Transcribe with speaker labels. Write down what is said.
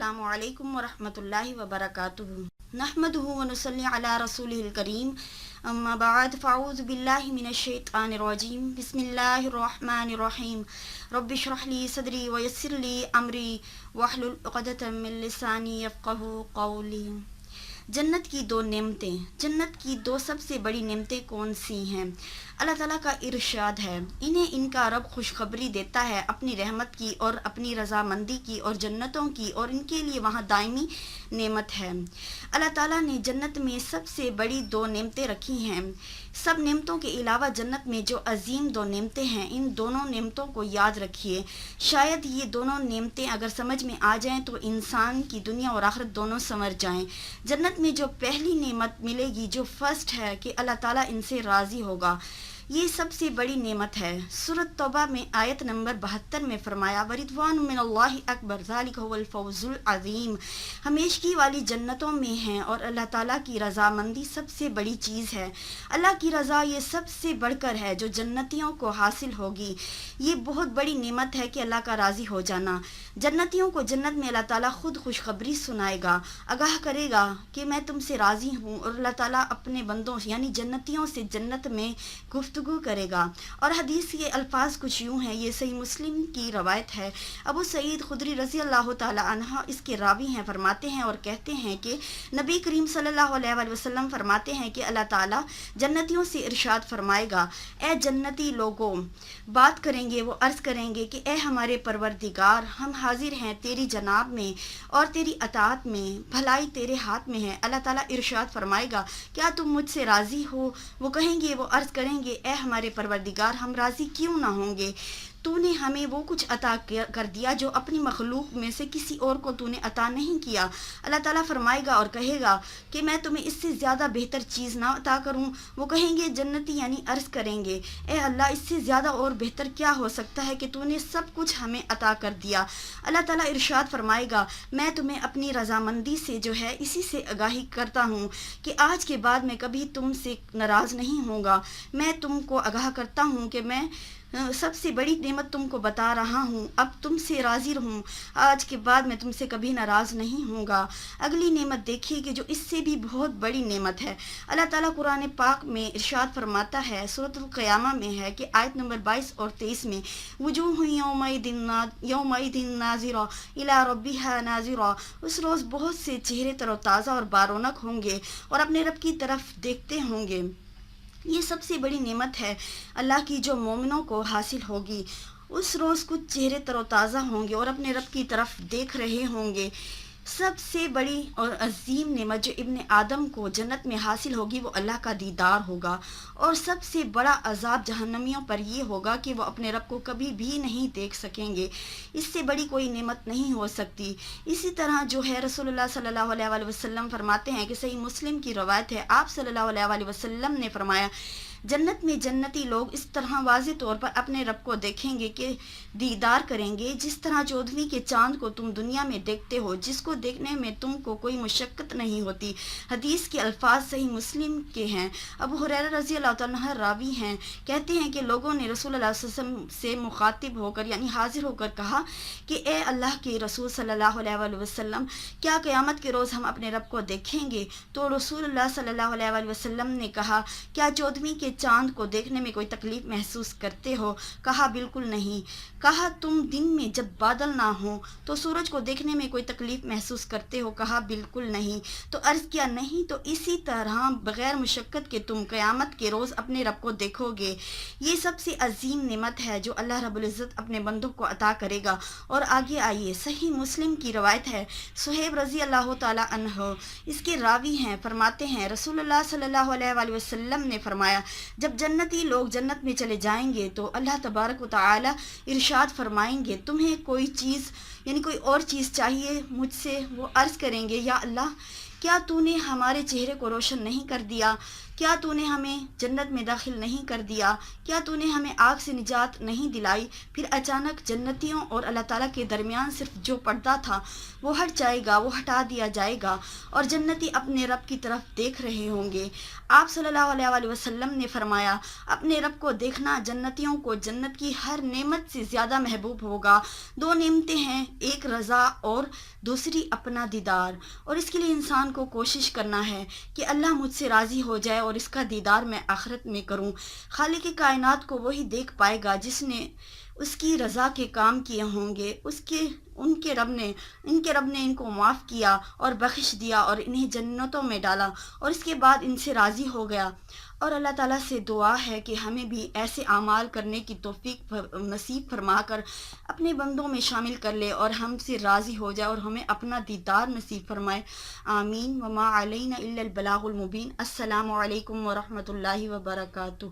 Speaker 1: अस्सलामु अलैकुम वरहमतुल्लाहि वबरकातुहू नहमदुहु व नुसल्ली अला रसूलिहिल करीम अम्मा बाद फ़अऊज़ु बिल्लाहि मिनश शैतानिर रजीम बिस्मिल्लाहिर रहमानिर रहीम रब्बि इश्रह ली सदरी व यस्सिर ली अमरी वहलुल उक़दतम मिन लिसानी यफ़क़हू क़ौली। जन्नत की दो नेमतें, जन्नत की दो सबसे बड़ी नेमतें कौन सी हैं? अल्लाह ताला का इरशाद है, इन्हें इनका रब खुशखबरी देता है अपनी रहमत की और अपनी रज़ामंदी की और जन्नतों की, और इनके लिए वहाँ दायमी नेमत है। अल्लाह ताला ने जन्नत में सबसे बड़ी दो नेमतें रखी हैं। सब नेमतों के अलावा जन्नत में जो अजीम दो नेमतें हैं, इन दोनों नेमतों को याद रखिए। शायद ये दोनों नेमतें अगर समझ में आ जाएं तो इंसान की दुनिया और आखिरत दोनों संवर जाएं। जन्नत में जो पहली नेमत मिलेगी, जो फर्स्ट है कि अल्लाह ताला इनसे राज़ी होगा, ये सबसे बड़ी नेमत है। सूरत तौबा में आयत नंबर 72 में फरमाया, वरिदवान मिनल्लाहि अकबर ज़ालिका हुवल फ़ौज़ुल अज़ीम। हमेशगी वाली जन्नतों में हैं और अल्लाह ताला की रज़ामंदी सबसे बड़ी चीज़ है। अल्लाह की रज़ा ये सबसे बढ़कर है जो जन्नतियों को हासिल होगी। ये बहुत बड़ी नेमत है कि अल्लाह का राज़ी हो जाना। जन्नतियों को जन्नत में अल्लाह ताला खुद खुशखबरी सुनाएगा, आगाह करेगा कि मैं तुमसे राज़ी हूँ, और अल्लाह ताला अपने बंदों यानी जन्नतियों से जन्नत में गुफ्तगू करेगा। और हदीस के अल्फाज कुछ यूँ हैं, ये सही मुस्लिम की रवायत है। अबू सईद खुदरी रज़ी अल्लाह ताला अन्हा इसके रावी हैं, फरमाते हैं और कहते हैं कि नबी करीम सल्लल्लाहु अलैहि वसल्लम फरमाते हैं कि अल्लाह ताला जन्नतियों से इरशाद फरमाएगा, ए जन्नती लोगों, बात करेंगे, वो अर्ज़ करेंगे कि ए हमारे परवरदिगार, हम हाजिर हैं तेरी जनाब में और तेरी अताअत में, भलाई तेरे हाथ में है। अल्लाह ताला इरशाद फरमाएगा, क्या तुम मुझसे राज़ी हो? वो कहेंगे, वो अर्ज़ करेंगे, ए हमारे परवरदिगार, हम राज़ी क्यों ना होंगे? तूने हमें वो कुछ अता कर दिया जो अपनी मखलूक में से किसी और को तूने अता नहीं किया। अल्लाह ताला फरमाएगा और कहेगा कि मैं तुम्हें इससे ज़्यादा बेहतर चीज़ ना अता करूं? वो कहेंगे, जन्नती यानी अर्ज़ करेंगे, ए अल्लाह, इससे ज़्यादा और बेहतर क्या हो सकता है कि तूने सब कुछ हमें अता कर दिया। अल्लाह ताला इरशाद फरमाएगा, मैं तुम्हें अपनी रज़ामंदी से जो है इसी से आगाही करता हूँ कि आज के बाद मैं कभी तुमसे नाराज़ नहीं होऊंगा। मैं तुमको आगाह करता हूँ कि मैं सबसे बड़ी नेमत तुमको बता रहा हूँ, अब तुमसे राज़ी रहूँ, आज के बाद मैं तुमसे कभी नाराज़ नहीं होऊंगा। अगली नेमत देखिए कि जो इससे भी बहुत बड़ी नेमत है। अल्लाह ताला कुरान पाक में इरशाद फरमाता है, सूरतुल क़यामा में है कि आयत नंबर 22 और 23 में, वुजूह यौमइदिन नाज़िरा इला रब्बिहा नाज़िरा। उस रोज़ बहुत से चेहरे तरोताज़ा और बारौनक होंगे और अपने रब की तरफ देखते होंगे। ये सबसे बड़ी नेमत है अल्लाह की जो मोमिनों को हासिल होगी। उस रोज़ कुछ चेहरे तरोताज़ा होंगे और अपने रब की तरफ देख रहे होंगे। सबसे बड़ी और अजीम नेमत जो इब्ने आदम को जन्नत में हासिल होगी वो अल्लाह का दीदार होगा। और सबसे बड़ा अजाब जहन्नमियों पर ये होगा कि वो अपने रब को कभी भी नहीं देख सकेंगे। इससे बड़ी कोई नेमत नहीं हो सकती। इसी तरह जो है रसूलुल्लाह सल्लल्लाहु अलैहि वसल्लम फरमाते हैं कि सही मुस्लिम की रवायत है, आप सल्लल्लाहु अलैहि वसल्लम ने फरमाया, जन्नत में जन्नती लोग इस तरह वाज़े तौर पर अपने रब को देखेंगे कि दीदार करेंगे जिस तरह चौदहवीं के चांद को तुम दुनिया में देखते हो, जिसको देखने में तुमको कोई मुशक्क़त नहीं होती। हदीस के अल्फाज सही मुस्लिम के हैं। अबू हुरैरा रज़ी अल्लाह तआला रावी हैं, कहते हैं कि लोगों ने रसूलुल्लाह सल्लल्लाहु अलैहि वसल्लम से मुखातिब होकर यानी हाजिर होकर कहा कि ए अल्लाह के रसूल सल्लल्लाहु अलैहि वसल्लम, क्या क़यामत के रोज़ हम अपने रब को देखेंगे? तो रसूलुल्लाह सल्लल्लाहु अलैहि वसल्लम ने कहा, क्या चौदहवीं के चांद को देखने में कोई तकलीफ महसूस करते हो? कहा, बिल्कुल नहीं। कहा, तुम दिन में जब बादल ना हो तो सूरज को देखने में कोई तकलीफ महसूस करते हो? कहा, बिल्कुल नहीं। तो अर्ज़ किया, नहीं तो इसी तरह बग़ैर मुशक्क़त के तुम क़यामत के रोज़ अपने रब को देखोगे। ये सबसे अजीम नेमत है जो अल्लाह रब्बुल इज़्ज़त अपने बंदों को अता करेगा। और आगे आइए, सही मुस्लिम की रवायत है, सुहैब रज़ी अल्लाह ताला अन्हु इसके रावी हैं, फरमाते हैं, रसूलुल्लाह सल्लल्लाहु अलैहि वसल्लम ने फरमाया, जब जन्नती लोग जन्नत में चले जाएंगे तो अल्लाह तबारक व तआला इरशाद फरमाएंगे, तुम्हें कोई चीज़ यानी कोई और चीज़ चाहिए मुझसे? वो अर्ज़ करेंगे, या अल्लाह, क्या तूने हमारे चेहरे को रोशन नहीं कर दिया? क्या तूने हमें जन्नत में दाखिल नहीं कर दिया? क्या तूने हमें आग से निजात नहीं दिलाई? फिर अचानक जन्नतियों और अल्लाह ताला के दरमियान सिर्फ जो पर्दा था वो हट जाएगा, वो हटा दिया जाएगा और जन्नती अपने रब की तरफ देख रहे होंगे। आप सल्लल्लाहु अलैहि वसल्लम ने फरमाया, अपने रब को देखना जन्नतियों को जन्नत की हर नेमत से ज़्यादा महबूब होगा। दो नेमतें हैं, ایک رضا اور دوسری اپنا دیدار، اور اس کے لیے انسان کو کوشش کرنا ہے کہ اللہ مجھ سے راضی ہو جائے اور اس کا دیدار میں آخرت میں کروں۔ خالق کائنات کو وہی دیکھ پائے گا جس نے اس کی رضا کے کام کیے ہوں گے، ان کے رب نے ان کو معاف کیا اور بخش دیا اور انہیں جنتوں میں ڈالا، اور اس کے بعد ان سے راضی ہو گیا۔ اور اللہ تعالیٰ سے دعا ہے کہ ہمیں بھی ایسے اعمال کرنے کی توفیق نصیب فرما کر اپنے بندوں میں شامل کر لے اور ہم سے راضی ہو جائے اور ہمیں اپنا دیدار نصیب فرمائے۔ آمین۔ وما علینا الا البلاغ المبین۔ السلام علیکم ورحمۃ اللہ وبرکاتہ۔